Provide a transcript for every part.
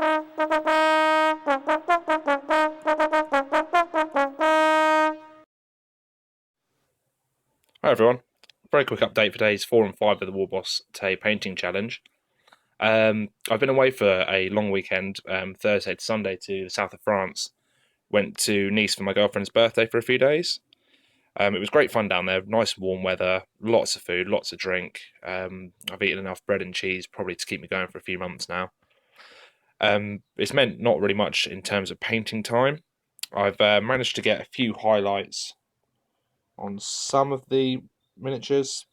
Hi everyone. Very quick update for days 4 and 5 of the WarbossTae painting challenge. I've been away for a long weekend, Thursday to Sunday, to the south of France. Went to Nice for my girlfriend's birthday for a few days. It was great fun down there, nice warm weather, lots of food, lots of drink. I've eaten enough bread and cheese probably to keep me going for a few months now. It's meant not really much in terms of painting time. I've managed to get a few highlights on some of the miniatures,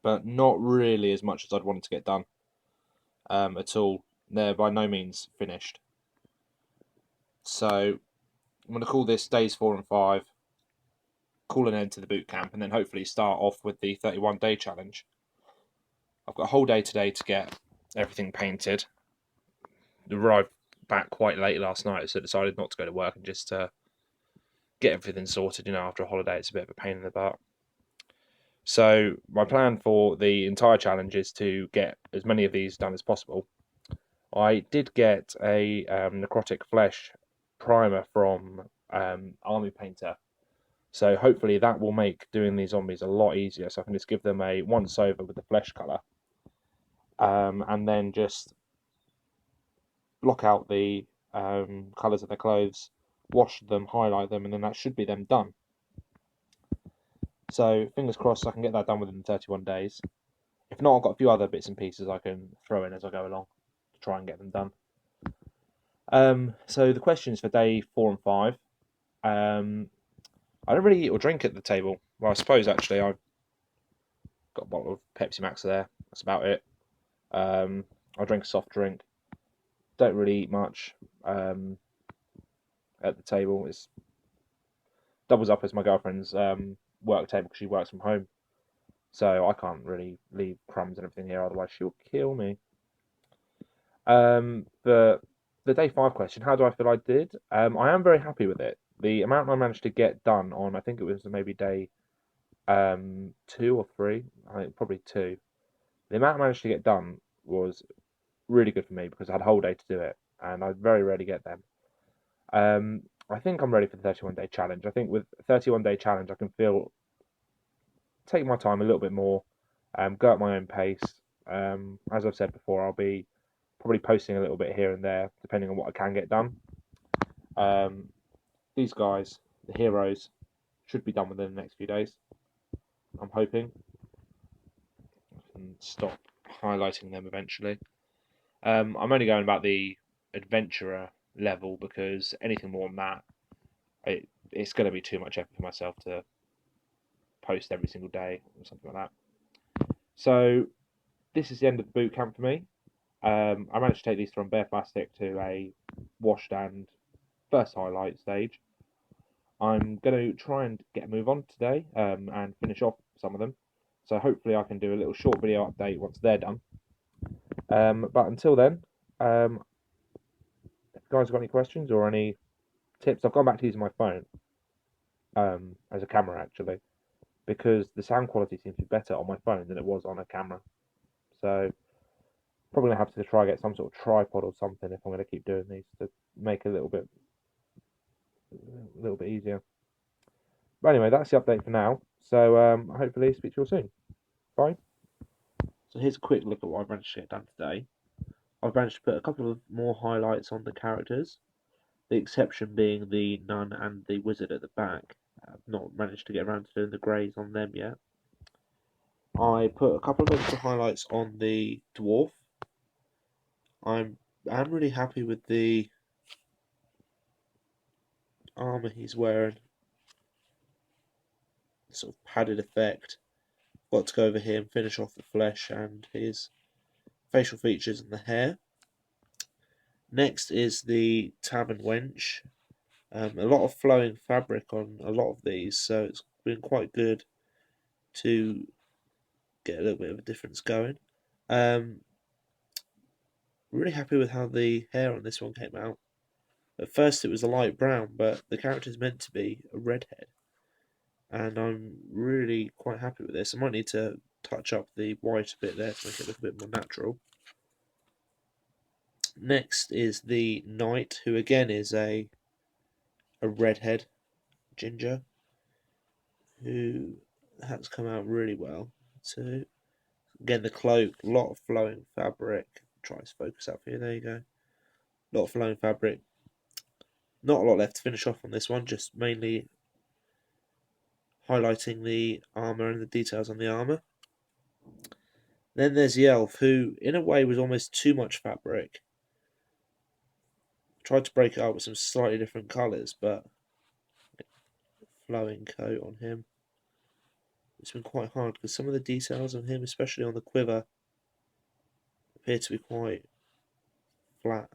but not really as much as I'd wanted to get done at all. They're by no means finished. So I'm going to call this days 4 and 5, call an end to the boot camp, and then hopefully start off with the 31-day challenge. I've got a whole day today to get everything painted. Arrived back quite late last night, so I decided not to go to work and just get everything sorted. After a holiday, it's a bit of a pain in the butt. So my plan for the entire challenge is to get as many of these done as possible. I did get a necrotic flesh primer from Army Painter, so hopefully that will make doing these zombies a lot easier. So I can just give them a once over with the flesh colour, and then just block out the colours of their clothes, wash them, highlight them, and then that should be them done. So fingers crossed I can get that done within 31 days. If not, I've got a few other bits and pieces I can throw in as I go along to try and get them done. So the questions for day 4 and 5. I don't really eat or drink at the table. Well, I suppose actually I've got a bottle of Pepsi Max there. That's about it. I drink a soft drink. Don't really eat much at the table. It doubles up as my girlfriend's work table because she works from home. So I can't really leave crumbs and everything here, otherwise she'll kill me. The day 5 question, how do I feel I did? I am very happy with it. The amount I managed to get done on, I think it was maybe day 2 or 3, I think probably 2. The amount I managed to get done was really good for me because I had a whole day to do it, and I very rarely get them. I think I'm ready for the 31-day challenge. I think with 31-day challenge, I can take my time a little bit more, go at my own pace. As I've said before, I'll be probably posting a little bit here and there, depending on what I can get done. These guys, the heroes, should be done within the next few days. I'm hoping. I can stop highlighting them eventually. I'm only going about the adventurer level because anything more than that, it's going to be too much effort for myself to post every single day or something like that. So this is the end of the boot camp for me. I managed to take these from bare plastic to a washed and first highlight stage. I'm going to try and get a move on today and finish off some of them. So hopefully I can do a little short video update once they're done. But until then, if you guys got any questions or any tips, I've gone back to using my phone as a camera actually, because the sound quality seems to be better on my phone than it was on a camera. So probably gonna have to try get some sort of tripod or something if I'm gonna keep doing these to make it a little bit easier. But anyway, that's the update for now. So hopefully speak to you all soon. Bye. So here's a quick look at what I've managed to get done today. I've managed to put a couple of more highlights on the characters. The exception being the nun and the wizard at the back. I've not managed to get around to doing the greys on them yet. I put a couple of extra highlights on the dwarf. I'm really happy with the armour he's wearing. Sort of padded effect. Got to go over here and finish off the flesh and his facial features and the hair. Next is the tavern wench. A lot of flowing fabric on a lot of these, so it's been quite good to get a little bit of a difference going. Really happy with how the hair on this one came out. At first it was a light brown, but the character's meant to be a redhead. And I'm really quite happy with this. I might need to touch up the white a bit there to make it look a bit more natural. Next is the Knight, who again is a redhead ginger, who has come out really well too. Again, the cloak, a lot of flowing fabric. Try to focus up here. There you go. A lot of flowing fabric. Not a lot left to finish off on this one. Just mainly highlighting the armor and the details on the armor. Then there's the elf, who in a way was almost too much fabric. Tried to break it up with some slightly different colours, but flowing coat on him. It's been quite hard because some of the details on him, especially on the quiver, appear to be quite flat.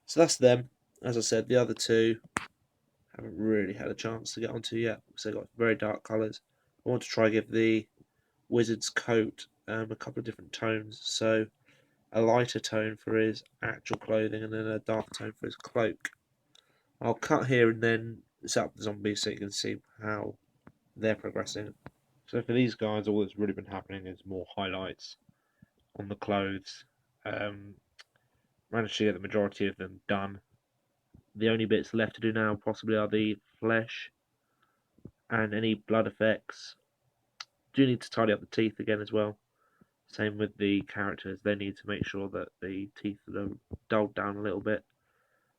So that's them. As I said, the other two haven't really had a chance to get onto yet because they've got very dark colours. I want to try give the wizard's coat a couple of different tones. So a lighter tone for his actual clothing and then a dark tone for his cloak. I'll cut here and then set up the zombies so you can see how they're progressing. So for these guys, all that's really been happening is more highlights on the clothes. Managed to get the majority of them done. The only bits left to do now possibly are the flesh and any blood effects. Do need to tidy up the teeth again as well. Same with the characters, they need to make sure that the teeth are dulled down a little bit.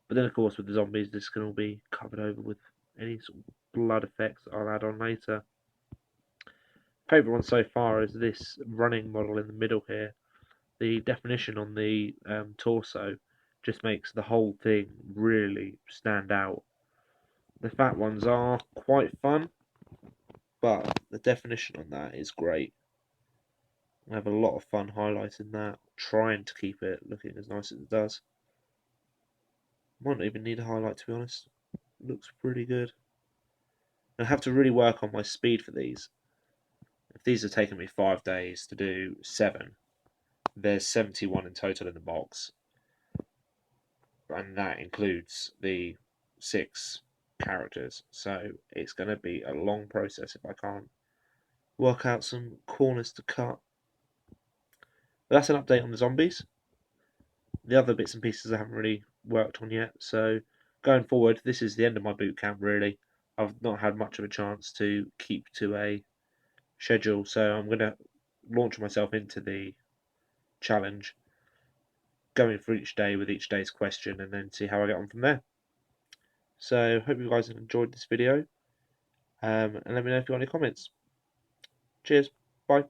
But then, of course, with the zombies, this can all be covered over with any sort of blood effects that I'll add on later. Favourite one so far is this running model in the middle here. The definition on the torso just makes the whole thing really stand out. The fat ones are quite fun, but the definition on that is great. I have a lot of fun highlighting that, trying to keep it looking as nice as it does. Might not even need a highlight, to be honest. It looks pretty good. I have to really work on my speed for these. If these have taken me 5 days to do 7, there's 71 in total in the box, and that includes the 6 characters. So it's going to be a long process if I can't work out some corners to cut. But that's an update on the zombies. The other bits and pieces I haven't really worked on yet. So going forward, this is the end of my boot camp. Really, I've not had much of a chance to keep to a schedule, so I'm going to launch myself into the challenge, going through each day with each day's question, and then see how I get on from there. So hope you guys have enjoyed this video, and let me know if you got any comments. Cheers, bye.